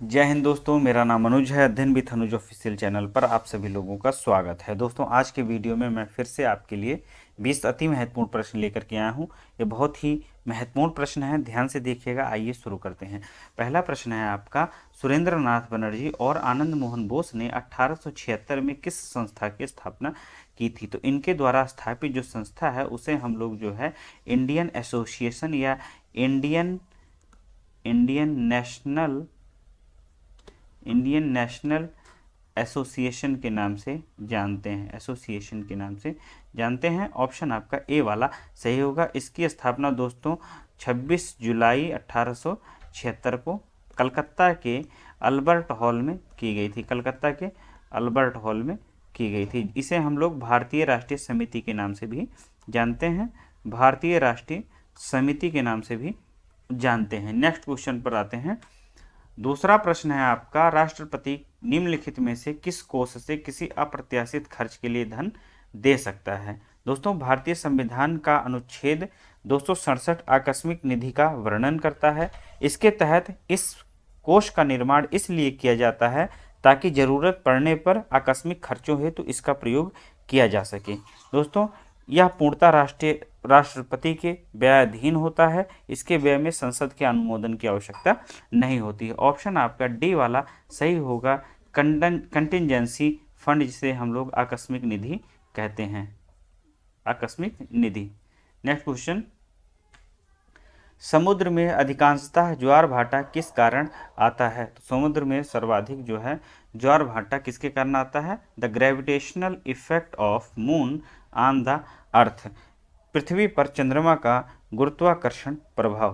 जय हिंद दोस्तों, मेरा नाम अनुज है। अध्ययन विद अनुज ऑफिशियल चैनल पर आप सभी लोगों का स्वागत है। दोस्तों, आज के वीडियो में मैं फिर से आपके लिए 20 अति महत्वपूर्ण प्रश्न लेकर के आया हूं। ये बहुत ही महत्वपूर्ण प्रश्न है, ध्यान से देखिएगा। आइए शुरू करते हैं। पहला प्रश्न है आपका, सुरेंद्र नाथ बनर्जी और आनंद मोहन बोस ने 1876 में किस संस्था की स्थापना की थी? तो इनके द्वारा स्थापित जो संस्था है उसे हम लोग जो है इंडियन एसोसिएशन या Indian Indian national Indian national association के नाम से जानते हैं। एसोसिएशन के नाम से जानते हैं। ऑप्शन आपका ए वाला सही होगा। इसकी स्थापना दोस्तों 26 जुलाई 1876 को कलकत्ता के अल्बर्ट हॉल में की गई थी। कलकत्ता के अल्बर्ट हॉल में की गई थी। इसे हम लोग भारतीय राष्ट्रीय समिति के नाम से भी जानते हैं। भारतीय राष्ट्रीय समिति के नाम से भी जानते हैं। नेक्स्ट क्वेश्चन पर आते हैं। दूसरा प्रश्न है आपका, राष्ट्रपति निम्नलिखित में से किस कोष से किसी अप्रत्याशित खर्च के लिए धन दे सकता है? दोस्तों, भारतीय संविधान का अनुच्छेद 267 आकस्मिक निधि का वर्णन करता है। इसके तहत इस कोष का निर्माण इसलिए किया जाता है ताकि जरूरत पड़ने पर आकस्मिक खर्चों हेतु इसका प्रयोग किया जा सके। दोस्तों, यह पूर्णतः राष्ट्रपति के व्ययाधीन होता है। इसके व्यय में संसद के अनुमोदन की आवश्यकता नहीं होती है। ऑप्शन आपका डी वाला सही होगा। कंटिजेंसी फंड, जिसे हम लोग आकस्मिक निधि कहते हैं। आकस्मिक निधि। नेक्स्ट क्वेश्चन, समुद्र में अधिकांशतः ज्वार भाटा किस कारण आता है? तो समुद्र में सर्वाधिक जो है ज्वार भाटा किसके कारण आता है? The gravitational effect of moon on the earth. पृथ्वी पर चंद्रमा का गुरुत्वाकर्षण प्रभाव।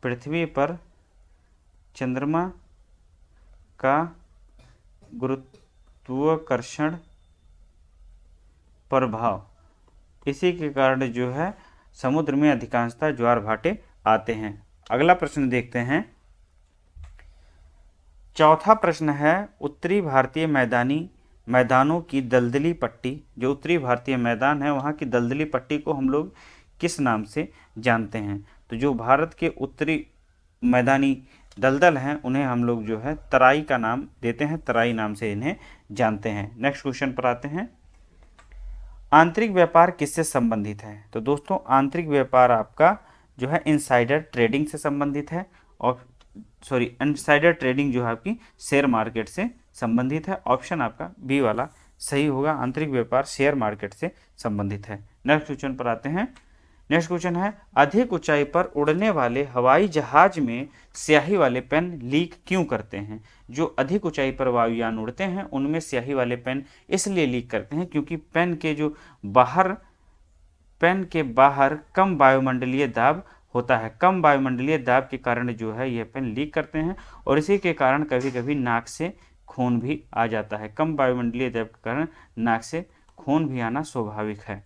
पृथ्वी पर चंद्रमा का गुरुत्वाकर्षण प्रभाव, इसी के कारण जो है समुद्र में अधिकांशतः ज्वार भाटे आते हैं। अगला प्रश्न देखते हैं। चौथा प्रश्न है, उत्तरी भारतीय मैदानों की दलदली पट्टी, जो उत्तरी भारतीय मैदान है वहाँ की दलदली पट्टी को हम लोग किस नाम से जानते हैं? तो जो भारत के उत्तरी मैदानी दलदल हैं उन्हें हम लोग जो है तराई का नाम देते हैं। तराई नाम से इन्हें जानते हैं। नेक्स्ट क्वेश्चन पर आते हैं। आंतरिक व्यापार किससे संबंधित है? तो दोस्तों, आंतरिक व्यापार आपका जो है इनसाइडर ट्रेडिंग से संबंधित है। और इनसाइडर ट्रेडिंग जो है आपकी शेयर मार्केट से संबंधित है। ऑप्शन आपका बी वाला सही होगा। आंतरिक व्यापार शेयर मार्केट से संबंधित है। नेक्स्ट क्वेश्चन पर आते हैं। नेक्स्ट क्वेश्चन है, अधिक ऊंचाई पर उड़ने वाले हवाई जहाज में स्याही वाले पेन लीक क्यों करते हैं? जो अधिक ऊंचाई पर वायुयान उड़ते हैं उनमें स्याही वाले पेन इसलिए लीक करते हैं क्योंकि पेन के बाहर कम वायुमंडलीय दाब होता है। कम वायुमंडलीय दाब के कारण जो है यह पेन लीक करते हैं और इसी के कारण कभी कभी नाक से खून भी आ जाता है। कम वायुमंडलीय दाब के कारण नाक से खून भी आना स्वाभाविक है।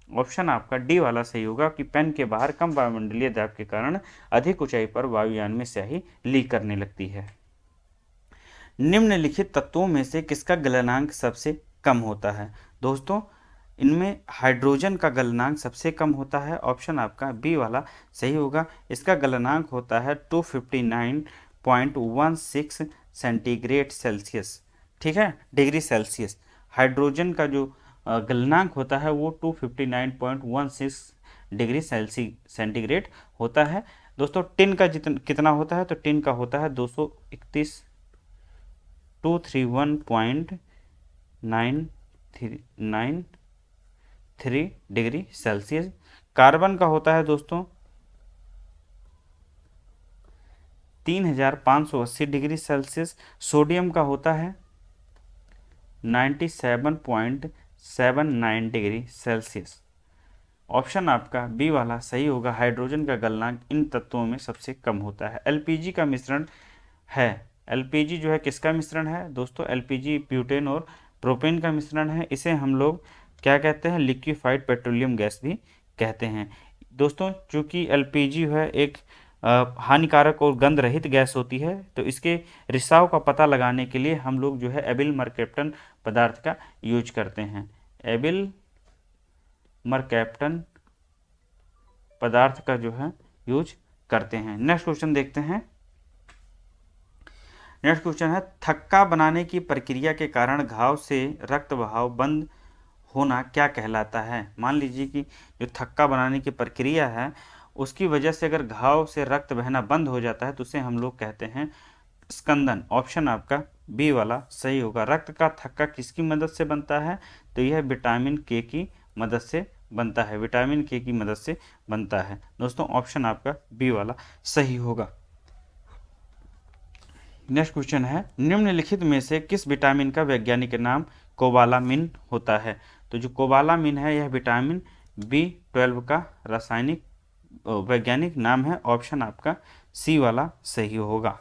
ऑप्शन आपका डी वाला सही होगा कि पेन के बाहर कम वायुमंडलीय दाब के कारण अधिक ऊंचाई पर वायुयान में स्याही लीक करने लगती है। निम्नलिखित तत्वों में से किसका गलनांक सबसे कम होता है? दोस्तों, इनमें हाइड्रोजन का गलनांक सबसे कम होता है। ऑप्शन आपका बी वाला सही होगा। इसका गलनांक होता है 259.16 सेंटीग्रेड सेल्सियस। ठीक है, डिग्री सेल्सियस। हाइड्रोजन का जो गलनांक होता है वो 259.16 डिग्री सेंटीग्रेड होता है। दोस्तों, टिन का कितना होता है? तो टिन का होता है 231.993 डिग्री सेल्सियस। कार्बन का होता है दोस्तों 3580 डिग्री सेल्सियस। सोडियम का होता है 97.79 डिग्री सेल्सियस। ऑप्शन आपका बी वाला सही होगा। हाइड्रोजन का गलनांक इन तत्वों में सबसे कम होता है। एलपीजी का मिश्रण है। एलपीजी जो है किसका मिश्रण है? दोस्तों, एलपीजी ब्यूटेन और प्रोपेन का मिश्रण है। इसे हम लोग क्या कहते हैं? लिक्विफाइड पेट्रोलियम गैस भी कहते हैं। दोस्तों, चूंकि एलपीजी है एक हानिकारक और गंध रहित गैस होती है, तो इसके रिसाव का पता लगाने के लिए हम लोग जो है एबिल मरकैप्टन पदार्थ का यूज करते हैं। एबिल मरकैप्टन पदार्थ का जो है यूज करते हैं। नेक्स्ट क्वेश्चन देखते हैं। नेक्स्ट क्वेश्चन है, थक्का बनाने की प्रक्रिया के कारण घाव से रक्त बहाव बंद होना क्या कहलाता है। मान लीजिए कि जो थक्का बनाने की प्रक्रिया है उसकी वजह से अगर घाव से रक्त बहना बंद हो जाता है तो उसे हम लोग कहते हैं स्कंदन। ऑप्शन आपका बी वाला सही होगा। रक्त का थक्का किसकी मदद से बनता है, तो यह विटामिन के की मदद से बनता है, विटामिन के की मदद से बनता है। दोस्तों ऑप्शन आपका बी वाला सही होगा। नेक्स्ट क्वेश्चन है, निम्नलिखित में से किस विटामिन का वैज्ञानिक नाम कोबालामिन होता है। तो जो कोबालामिन है यह विटामिन B12 का रासायनिक वैज्ञानिक नाम है। ऑप्शन आपका सी वाला सही होगा।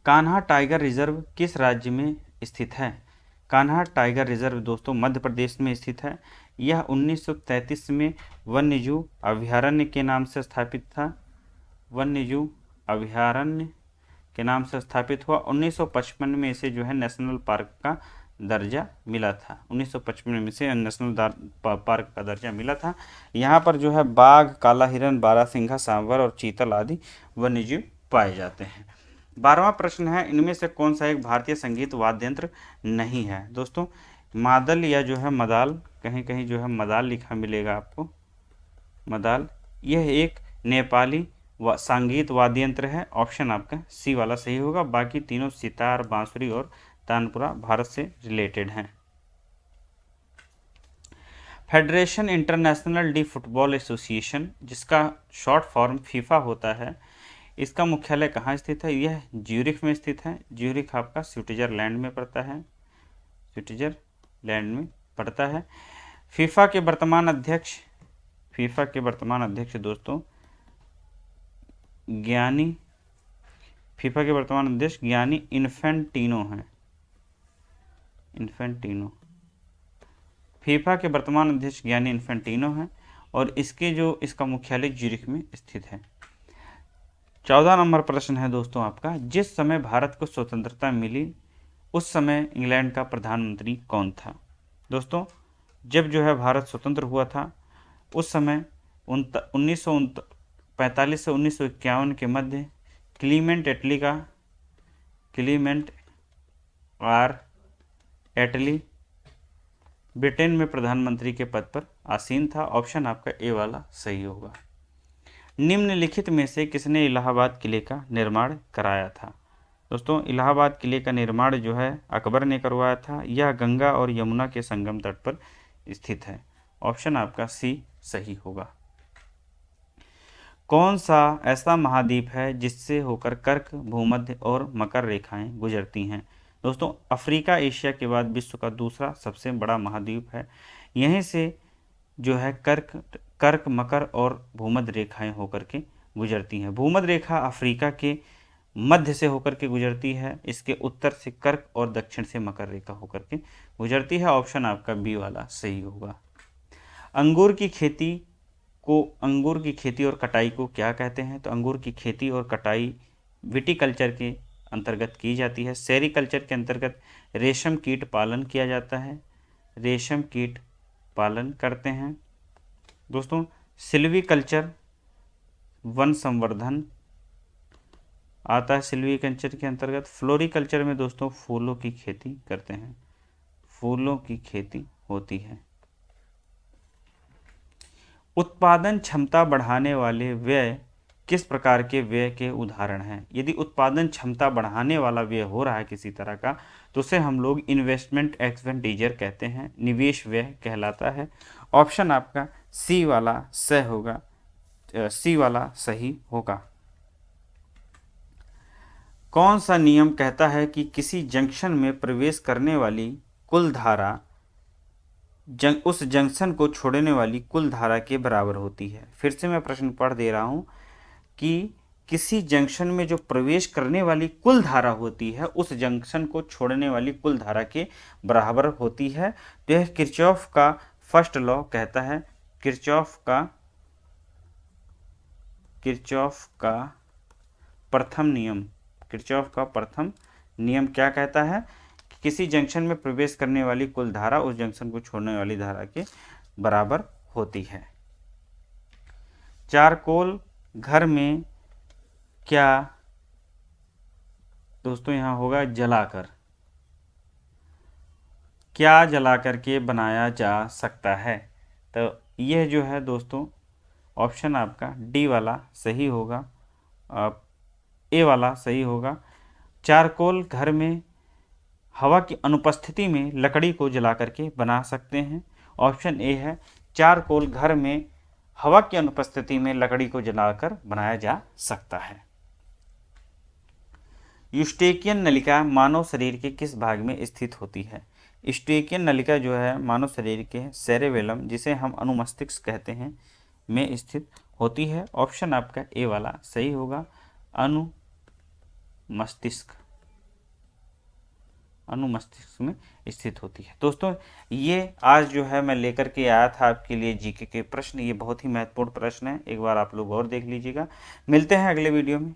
कान्हा टाइगर रिजर्व किस राज्य में स्थित है। कान्हा टाइगर रिजर्व दोस्तों मध्य प्रदेश में स्थित है। यह 1933 में वन्यजीव अभयारण्य के नाम से स्थापित था। वन्यजीव अभयारण्य के नाम से स्थापित हुआ। 1955 में इसे जो है नेशनल पार्क का दर्जा मिला था। 1955 में इसे नेशनल पार्क का दर्जा मिला था। यहाँ पर जो है बाघ, काला हिरन, बारहसिंघा, सांभर और चीतल आदि वन्यजीव पाए जाते हैं। 12वां प्रश्न है, इनमें से कौन सा एक भारतीय संगीत वाद्य यंत्र नहीं है। दोस्तों मादल या जो है मदाल, कहीं कहीं जो है मदाल लिखा मिलेगा आपको, मदाल, यह एक नेपाली संगीत वाद्य यंत्र है। ऑप्शन आपका सी वाला सही होगा। बाकी तीनों सितार, बांसुरी और तानपुरा भारत से रिलेटेड हैं। Federation international D football association, जिसका शॉर्ट फॉर्म फीफा होता है, इसका मुख्यालय कहाँ स्थित है। यह ज्यूरिख में स्थित है। ज्यूरिख आपका स्विट्जरलैंड में पड़ता है, स्विट्जरलैंड में पड़ता है। फीफा के वर्तमान अध्यक्ष, फीफा के वर्तमान अध्यक्ष दोस्तों ज्ञानी, फीफा के वर्तमान अध्यक्ष ज्ञानी इन्फेंटिनो हैं। इन्फेंटिनो, फीफा के वर्तमान अध्यक्ष ज्ञानी इन्फेंटिनो हैं और इसका मुख्यालय ज्यूरिख में स्थित है। 14 नंबर प्रश्न है दोस्तों आपका, जिस समय भारत को स्वतंत्रता मिली उस समय इंग्लैंड का प्रधानमंत्री कौन था। दोस्तों जब जो है भारत स्वतंत्र हुआ था उस समय 1945 से 1951 के मध्य क्लीमेंट आर एटली ब्रिटेन में प्रधानमंत्री के पद पर आसीन था। ऑप्शन आपका ए वाला सही होगा। निम्नलिखित में से किसने इलाहाबाद किले का निर्माण कराया था। दोस्तों इलाहाबाद किले का निर्माण जो है अकबर ने करवाया था। यह गंगा और यमुना के संगम तट पर स्थित है। ऑप्शन आपका सी सही होगा। कौन सा ऐसा महाद्वीप है जिससे होकर कर्क, भूमध्य और मकर रेखाएं गुजरती हैं। दोस्तों अफ्रीका एशिया के बाद विश्व का दूसरा सबसे बड़ा महाद्वीप है। यहीं से जो है कर्क, मकर और भूमध्य रेखाएं होकर के गुजरती हैं। भूमध्य रेखा अफ्रीका के मध्य से होकर के गुजरती है। इसके उत्तर से कर्क और दक्षिण से मकर रेखा होकर के गुजरती है। ऑप्शन आपका बी वाला सही होगा। अंगूर की खेती और कटाई को क्या कहते हैं। तो अंगूर की खेती और कटाई विटिकल्चर के अंतर्गत की जाती है। सेरीकल्चर के अंतर्गत रेशम कीट पालन किया जाता है, रेशम कीट पालन करते हैं। दोस्तों सिल्वीकल्चर वन संवर्धन आता है सिल्वीकल्चर के अंतर्गत। फ्लोरिकल्चर में दोस्तों फूलों की खेती करते हैं, फूलों की खेती होती है। उत्पादन क्षमता बढ़ाने वाले व्यय किस प्रकार के व्यय के उदाहरण हैं। यदि उत्पादन क्षमता बढ़ाने वाला व्यय हो रहा है किसी तरह का तो उसे हम लोग इन्वेस्टमेंट एक्सपेंडिचर कहते हैं, निवेश व्यय कहलाता है। ऑप्शन आपका सी वाला सही होगा, सी वाला सही होगा। कौन सा नियम कहता है कि किसी जंक्शन में प्रवेश करने वाली कुल धारा उस जंक्शन को छोड़ने वाली कुल धारा के बराबर होती है। फिर से मैं प्रश्न पढ़ दे रहा हूं कि किसी जंक्शन में जो प्रवेश करने वाली कुल धारा होती है उस जंक्शन को छोड़ने वाली कुल धारा के बराबर होती है। तो यह किरचॉफ का फर्स्ट लॉ कहता है, किरचॉफ का प्रथम नियम, किरचॉफ का प्रथम नियम क्या कहता है कि किसी जंक्शन में प्रवेश करने वाली कुल धारा उस जंक्शन को छोड़ने वाली धारा के बराबर होती है। चारकोल घर में क्या दोस्तों यहाँ होगा जलाकर, क्या जला करके बनाया जा सकता है? तो यह जो है दोस्तों ऑप्शन आपका डी वाला सही होगा, ए वाला सही होगा। चारकोल घर में हवा की अनुपस्थिति में लकड़ी को जला करके बना सकते हैं। ऑप्शन ए है चारकोल घर में हवा की अनुपस्थिति में लकड़ी को जलाकर बनाया जा सकता है। यूस्टेकियन नलिका मानव शरीर के किस भाग में स्थित होती है? यूस्टेकियन नलिका जो है मानव शरीर के सेरेबेलम, जिसे हम अनुमस्तिष्क कहते हैं, में स्थित होती है। ऑप्शन आपका ए वाला सही होगा, अनुमस्तिष्क में स्थित होती है। दोस्तों ये आज जो है मैं लेकर के आया था आपके लिए जीके के प्रश्न। ये बहुत ही महत्वपूर्ण प्रश्न है, एक बार आप लोग और देख लीजिएगा। मिलते हैं अगले वीडियो में।